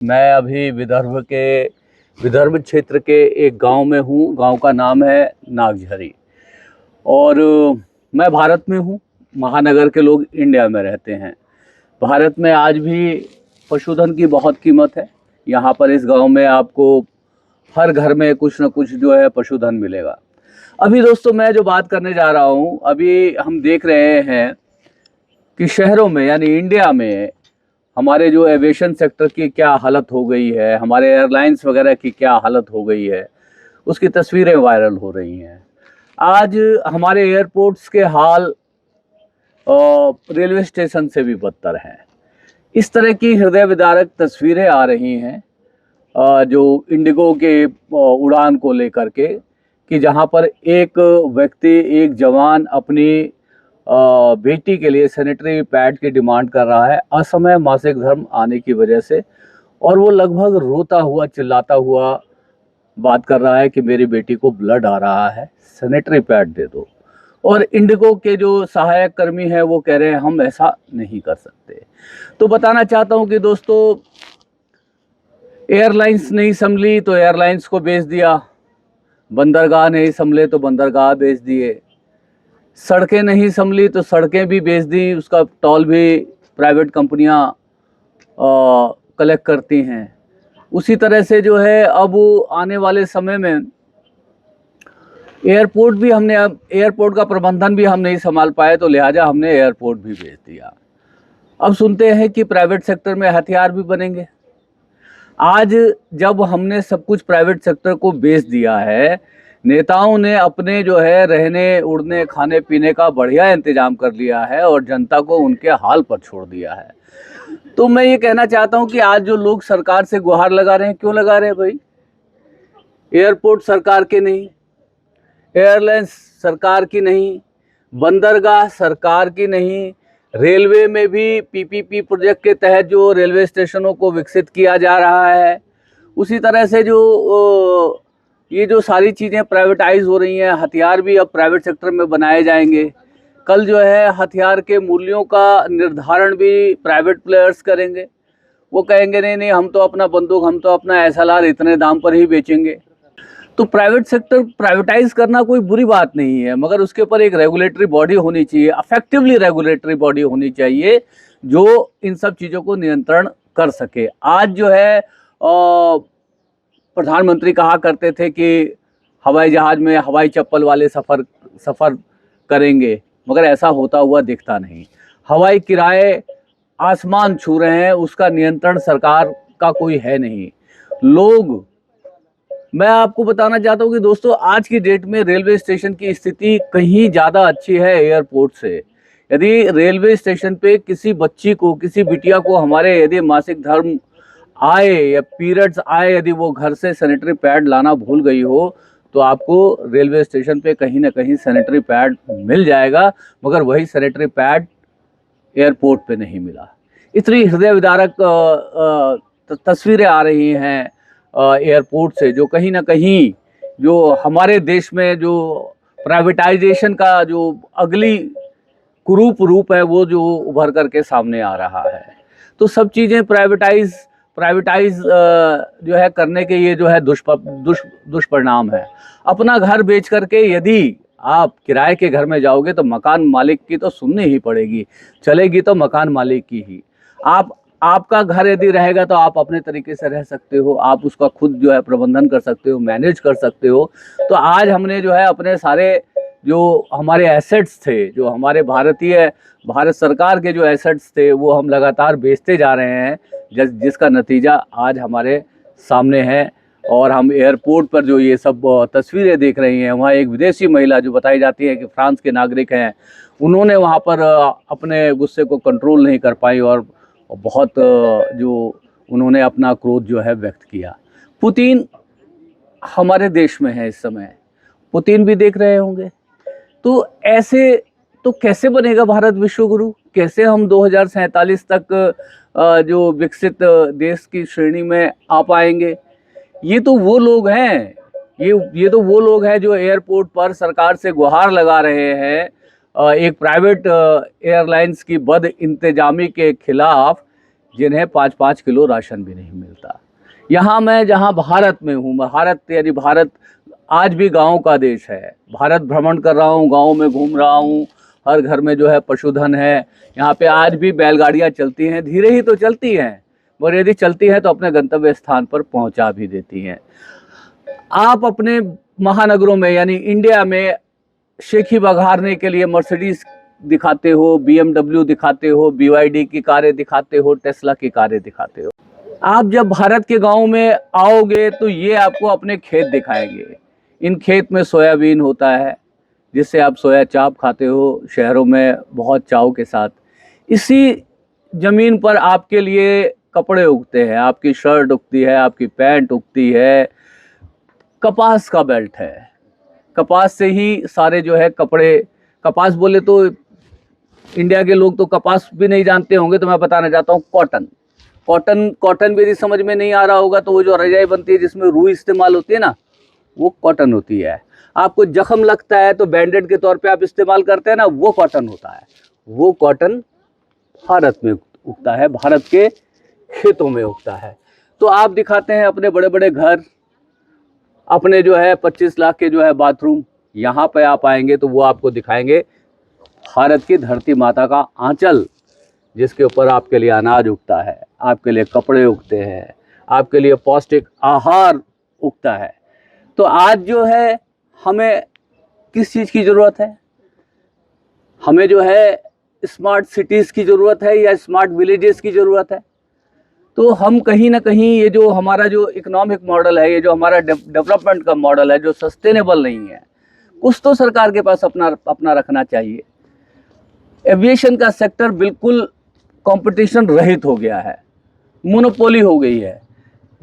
मैं अभी विदर्भ क्षेत्र के एक गांव में हूँ। गांव का नाम है नागझरी। और मैं भारत में हूँ। महानगर के लोग इंडिया में रहते हैं। भारत में आज भी पशुधन की बहुत कीमत है। यहाँ पर इस गांव में आपको हर घर में कुछ न कुछ जो है पशुधन मिलेगा। अभी दोस्तों मैं जो बात करने जा रहा हूँ, अभी हम देख रहे हैं कि शहरों में यानी इंडिया में हमारे जो एविएशन सेक्टर की क्या हालत हो गई है, हमारे एयरलाइंस वगैरह की क्या हालत हो गई है, उसकी तस्वीरें वायरल हो रही हैं। आज हमारे एयरपोर्ट्स के हाल रेलवे स्टेशन से भी बदतर हैं। इस तरह की हृदय विदारक तस्वीरें आ रही हैं जो इंडिगो के उड़ान को लेकर के, कि जहां पर एक व्यक्ति, एक जवान अपनी बेटी के लिए सैनिटरी पैड की डिमांड कर रहा है असमय मासिक धर्म आने की वजह से। और वो लगभग रोता हुआ, चिल्लाता हुआ बात कर रहा है कि मेरी बेटी को ब्लड आ रहा है, सैनिटरी पैड दे दो। और इंडिगो के जो सहायक कर्मी हैं वो कह रहे हैं हम ऐसा नहीं कर सकते। तो बताना चाहता हूं कि दोस्तों, एयरलाइंस नहीं संभली तो एयरलाइंस को बेच दिया, बंदरगाह नहीं संभले तो बंदरगाह बेच दिए, सड़कें नहीं संभली तो सड़कें भी बेच दी, उसका टोल भी प्राइवेट कंपनियां कलेक्ट करती हैं। उसी तरह से जो है अब आने वाले समय में एयरपोर्ट का प्रबंधन भी हम नहीं संभाल पाए, तो लिहाजा हमने एयरपोर्ट भी बेच दिया। अब सुनते हैं कि प्राइवेट सेक्टर में हथियार भी बनेंगे। आज जब हमने सब कुछ प्राइवेट सेक्टर को बेच दिया है, नेताओं ने अपने जो है रहने, उड़ने, खाने पीने का बढ़िया इंतजाम कर लिया है और जनता को उनके हाल पर छोड़ दिया है। तो मैं ये कहना चाहता हूं कि आज जो लोग सरकार से गुहार लगा रहे हैं, क्यों लगा रहे हैं भाई? एयरपोर्ट सरकार के नहीं, एयरलाइंस सरकार की नहीं, बंदरगाह सरकार की नहीं, रेलवे में भी पीपीपी प्रोजेक्ट के तहत जो रेलवे स्टेशनों को विकसित किया जा रहा है, उसी तरह से जो ये जो सारी चीज़ें प्राइवेटाइज हो रही हैं, हथियार भी अब प्राइवेट सेक्टर में बनाए जाएंगे। कल जो है हथियार के मूल्यों का निर्धारण भी प्राइवेट प्लेयर्स करेंगे। वो कहेंगे नहीं नहीं, हम तो अपना बंदूक, हम तो अपना एसएलआर इतने दाम पर ही बेचेंगे। तो प्राइवेट सेक्टर प्राइवेटाइज करना कोई बुरी बात नहीं है, मगर उसके ऊपर एक रेगुलेटरी बॉडी होनी चाहिए, अफेक्टिवली रेगुलेटरी बॉडी होनी चाहिए जो इन सब चीज़ों को नियंत्रण कर सके। आज जो है प्रधानमंत्री कहा करते थे कि हवाई जहाज में हवाई चप्पल वाले सफ़र करेंगे, मगर ऐसा होता हुआ दिखता नहीं। हवाई किराए आसमान छू रहे हैं, उसका नियंत्रण सरकार का कोई है नहीं। लोग, मैं आपको बताना चाहता हूं कि दोस्तों, आज की डेट में रेलवे स्टेशन की स्थिति कहीं ज़्यादा अच्छी है एयरपोर्ट से। यदि रेलवे स्टेशन पे किसी बच्ची को, किसी बिटिया को हमारे यदि मासिक धर्म आए या पीरियड्स आए, यदि वो घर से सैनिटरी पैड लाना भूल गई हो, तो आपको रेलवे स्टेशन पे कहीं ना कहीं सैनिटरी पैड मिल जाएगा, मगर वही सैनिटरी पैड एयरपोर्ट पे नहीं मिला। इतनी हृदय विदारक तस्वीरें आ रही हैं एयरपोर्ट से, जो कहीं ना कहीं जो हमारे देश में जो प्राइवेटाइजेशन का जो अगली कुरूप रूप है वो जो उभर करके सामने आ रहा है। तो सब चीज़ें प्राइवेटाइज जो है करने के ये जो है दुष्परिणाम है। अपना घर बेच करके यदि आप किराए के घर में जाओगे तो मकान मालिक की तो सुननी ही पड़ेगी, चलेगी तो मकान मालिक की ही। आपका घर यदि रहेगा तो आप अपने तरीके से रह सकते हो, आप उसका खुद जो है प्रबंधन कर सकते हो, मैनेज कर सकते हो। तो आज हमने जो है अपने सारे जो हमारे एसेट्स थे, जो हमारे भारत सरकार के जो एसेट्स थे, वो हम लगातार बेचते जा रहे हैं, जिसका नतीजा आज हमारे सामने है। और हम एयरपोर्ट पर जो ये सब तस्वीरें देख रहे हैं, वहाँ एक विदेशी महिला जो बताई जाती है कि फ्रांस के नागरिक हैं, उन्होंने वहाँ पर अपने गुस्से को कंट्रोल नहीं कर पाई और बहुत जो उन्होंने अपना क्रोध जो है व्यक्त किया। पुतिन हमारे देश में है इस समय, पुतिन भी देख रहे होंगे। तो ऐसे तो कैसे बनेगा भारत विश्व गुरु? कैसे हम 2047 तक जो विकसित देश की श्रेणी में आ पाएंगे? ये तो वो लोग हैं, ये तो वो लोग हैं जो एयरपोर्ट पर सरकार से गुहार लगा रहे हैं एक प्राइवेट एयरलाइंस की बद इंतजामी के खिलाफ, जिन्हें 5-5 किलो राशन भी नहीं मिलता। यहाँ मैं जहाँ भारत में हूँ, भारत यानी भारत आज भी गाँव का देश है। भारत भ्रमण कर रहा हूँ, गाँव में घूम रहा हूँ, हर घर में जो है पशुधन है। यहाँ पे आज भी बैलगाड़ियाँ चलती हैं, धीरे ही तो चलती हैं, और यदि चलती हैं तो अपने गंतव्य स्थान पर पहुँचा भी देती हैं। आप अपने महानगरों में यानी इंडिया में शेखी बघारने के लिए मर्सिडीज दिखाते हो, BMW दिखाते हो, BYD की कारें दिखाते हो, टेस्ला की कारें दिखाते हो। आप जब भारत के गांव में आओगे तो ये आपको अपने खेत दिखाएंगे। इन खेत में सोयाबीन होता है, जिससे आप सोया चाप खाते हो शहरों में बहुत चाव के साथ। इसी जमीन पर आपके लिए कपड़े उगते हैं, आपकी शर्ट उगती है, आपकी पैंट उगती है। कपास का बेल्ट है, कपास से ही सारे जो है कपड़े, कपास बोले तो इंडिया के लोग तो कपास भी नहीं जानते होंगे, तो मैं बताना चाहता हूँ कॉटन। कॉटन भी यदि समझ में नहीं आ रहा होगा तो वो जो रजाई बनती है जिसमें रुई इस्तेमाल होती है ना, वो कॉटन होती है। आपको जख्म लगता है तो बैंडेड के तौर पे आप इस्तेमाल करते हैं ना, वो कॉटन होता है। वो कॉटन भारत में उगता है, भारत के खेतों में उगता है। तो आप दिखाते हैं अपने बड़े बड़े घर, अपने जो है 25 लाख के जो है बाथरूम। यहाँ पे आप आएंगे तो वो आपको दिखाएंगे भारत की धरती माता का आंचल, जिसके ऊपर आपके लिए अनाज उगता है, आपके लिए कपड़े उगते हैं, आपके लिए पौष्टिक आहार उगता है। तो आज जो है हमें किस चीज़ की ज़रूरत है? हमें जो है स्मार्ट सिटीज़ की ज़रूरत है या स्मार्ट विलेजेस की ज़रूरत है? तो हम कहीं ना कहीं ये जो हमारा जो इकोनॉमिक मॉडल है, ये जो हमारा डेवलपमेंट का मॉडल है, जो सस्टेनेबल नहीं है, कुछ तो सरकार के पास अपना रखना चाहिए। एविएशन का सेक्टर बिल्कुल कंपटीशन रहित हो गया है, मोनोपोली हो गई है।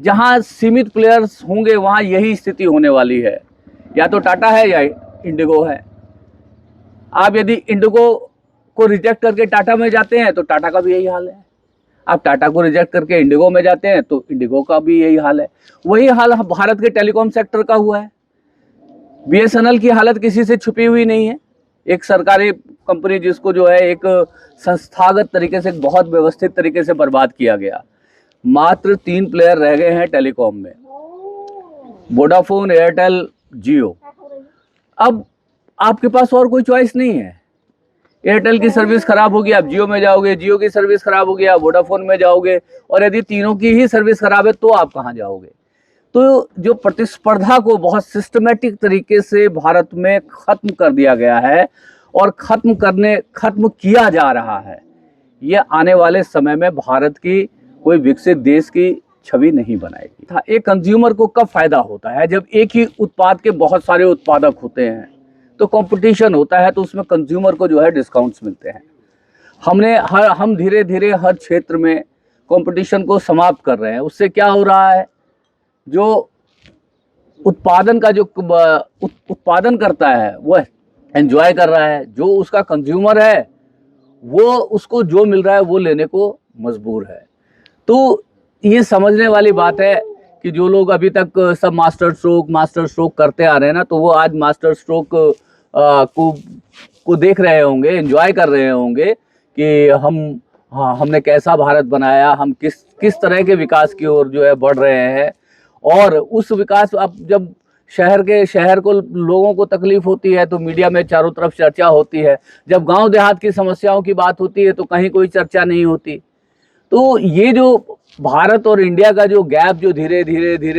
जहां सीमित प्लेयर्स होंगे वहां यही स्थिति होने वाली है, या तो टाटा है या इंडिगो है। आप यदि इंडिगो को रिजेक्ट करके टाटा में जाते हैं तो टाटा का भी यही हाल है। आप टाटा को रिजेक्ट करके इंडिगो में जाते हैं तो इंडिगो का भी यही हाल है। वही हाल भारत के टेलीकॉम सेक्टर का हुआ है। BSNL की हालत किसी से छुपी हुई नहीं है। एक सरकारी कंपनी जिसको जो है एक संस्थागत तरीके से, बहुत व्यवस्थित तरीके से बर्बाद किया गया। मात्र 3 प्लेयर रह गए हैं टेलीकॉम में, वोडाफोन, एयरटेल, जियो। अब आपके पास और कोई चॉइस नहीं है। एयरटेल की सर्विस खराब होगी, आप जियो में जाओगे, जियो की सर्विस खराब होगी, आप वोडाफोन में जाओगे, और यदि तीनों की ही सर्विस खराब है तो आप कहाँ जाओगे? तो जो प्रतिस्पर्धा को बहुत सिस्टमेटिक तरीके से भारत में खत्म कर दिया गया है और खत्म किया जा रहा है, ये आने वाले समय में भारत की कोई विकसित देश की छवि नहीं बनाएगी। एक कंज्यूमर को कब फायदा होता है? जब एक ही उत्पाद के बहुत सारे उत्पादक होते हैं तो कंपटीशन होता है, तो उसमें कंज्यूमर को जो है डिस्काउंट्स मिलते हैं। हम धीरे धीरे हर क्षेत्र में कंपटीशन को समाप्त कर रहे हैं। उससे क्या हो रहा है? जो उत्पादन का जो उत्पादन करता है वो एंजॉय कर रहा है, जो उसका कंज्यूमर है वो उसको जो मिल रहा है वो लेने को मजबूर है। तो ये समझने वाली बात है कि जो लोग अभी तक सब मास्टर स्ट्रोक करते आ रहे हैं ना, तो वो आज मास्टर स्ट्रोक को देख रहे होंगे, एंजॉय कर रहे होंगे कि हमने कैसा भारत बनाया, हम किस तरह के विकास की ओर जो है बढ़ रहे हैं। और उस विकास, अब जब शहर को लोगों को तकलीफ होती है तो मीडिया में चारों तरफ चर्चा होती है, जब गांव देहात की समस्याओं की बात होती है तो कहीं कोई चर्चा नहीं होती। तो ये जो भारत और इंडिया का जो गैप जो धीरे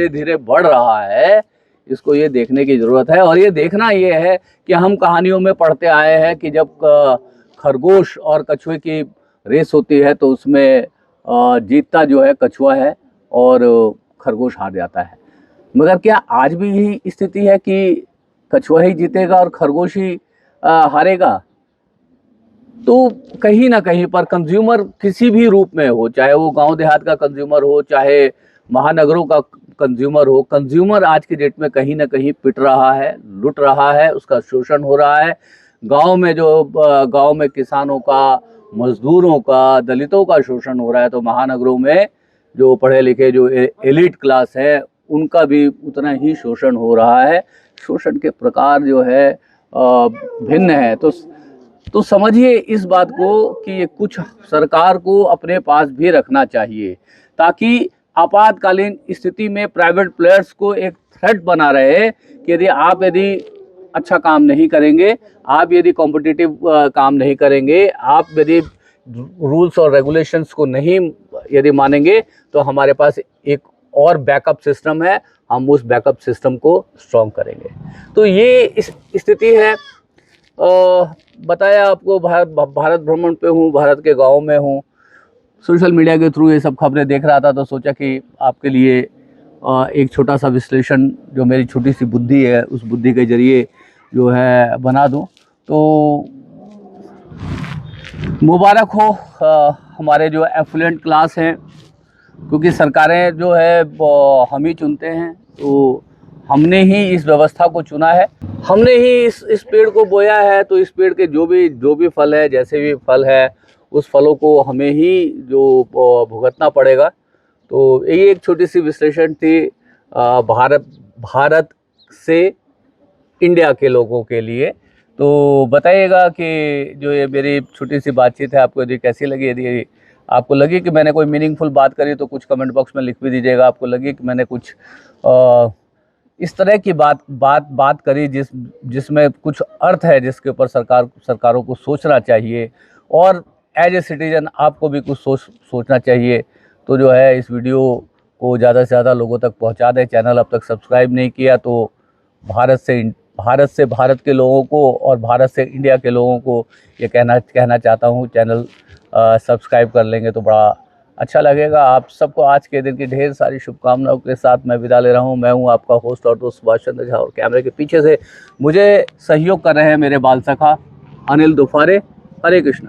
धीरे बढ़ रहा है, इसको ये देखने की जरूरत है। और ये देखना ये है कि हम कहानियों में पढ़ते आए हैं कि जब खरगोश और कछुए की रेस होती है तो उसमें जीतता जो है कछुआ है और खरगोश हार जाता है। मगर क्या आज भी यही स्थिति है कि कछुआ ही जीतेगा और खरगोश ही हारेगा? तो कहीं ना कहीं पर कंज्यूमर किसी भी रूप में हो, चाहे वो गांव देहात का कंज्यूमर हो, चाहे महानगरों का कंज्यूमर हो, कंज्यूमर आज की डेट में कहीं ना कहीं पिट रहा है, लुट रहा है, उसका शोषण हो रहा है। गांव में किसानों का, मजदूरों का, दलितों का शोषण हो रहा है, तो महानगरों में जो पढ़े लिखे जो एलिट क्लास है उनका भी उतना ही शोषण हो रहा है। शोषण के प्रकार जो है भिन्न है। तो तो समझिए इस बात को कि ये कुछ सरकार को अपने पास भी रखना चाहिए, ताकि आपातकालीन स्थिति में प्राइवेट प्लेयर्स को एक थ्रेट बना रहे कि यदि अच्छा काम नहीं करेंगे, आप यदि कॉम्पिटिटिव काम नहीं करेंगे, आप यदि रूल्स और रेगुलेशंस को नहीं यदि मानेंगे, तो हमारे पास एक और बैकअप सिस्टम है, हम उस बैकअप सिस्टम को स्ट्रॉन्ग करेंगे। तो ये स्थिति है। बताया आपको, भारत भ्रमण पे हूँ, भारत के गाँव में हूँ, सोशल मीडिया के थ्रू ये सब खबरें देख रहा था, तो सोचा कि आपके लिए एक छोटा सा विश्लेषण जो मेरी छोटी सी बुद्धि है उस बुद्धि के जरिए जो है बना दूं। तो मुबारक हो हमारे जो एफ्लुएंट क्लास हैं, क्योंकि सरकारें जो है वो हम ही चुनते हैं, तो हमने ही इस व्यवस्था को चुना है, हमने ही इस पेड़ को बोया है, तो इस पेड़ के जो भी फल है, जैसे भी फल है, उस फलों को हमें ही जो भुगतना पड़ेगा। तो ये एक छोटी सी विश्लेषण थी भारत से इंडिया के लोगों के लिए। तो बताइएगा कि जो ये मेरी छोटी सी बातचीत है आपको यदि कैसी लगी। यदि आपको लगी कि मैंने कोई मीनिंगफुल बात करी तो कुछ कमेंट बॉक्स में लिख भी दीजिएगा। आपको लगी कि मैंने कुछ इस तरह की बात करी जिसमें कुछ अर्थ है, जिसके ऊपर सरकारों को सोचना चाहिए, और एज ए सिटीजन आपको भी कुछ सोचना चाहिए, तो जो है इस वीडियो को ज़्यादा से ज़्यादा लोगों तक पहुंचा दें। चैनल अब तक सब्सक्राइब नहीं किया तो भारत के लोगों को और भारत से इंडिया के लोगों को ये कहना चाहता हूँ, चैनल सब्सक्राइब कर लेंगे तो बड़ा अच्छा लगेगा। आप सबको आज के दिन की ढेर सारी शुभकामनाओं के साथ मैं विदा ले रहा हूँ। मैं हूँ आपका होस्ट और दोस्त सुभाष चंद्र झा, और कैमरे के पीछे से मुझे सहयोग कर रहे हैं मेरे बाल सखा अनिल दुफारे। हरे कृष्ण।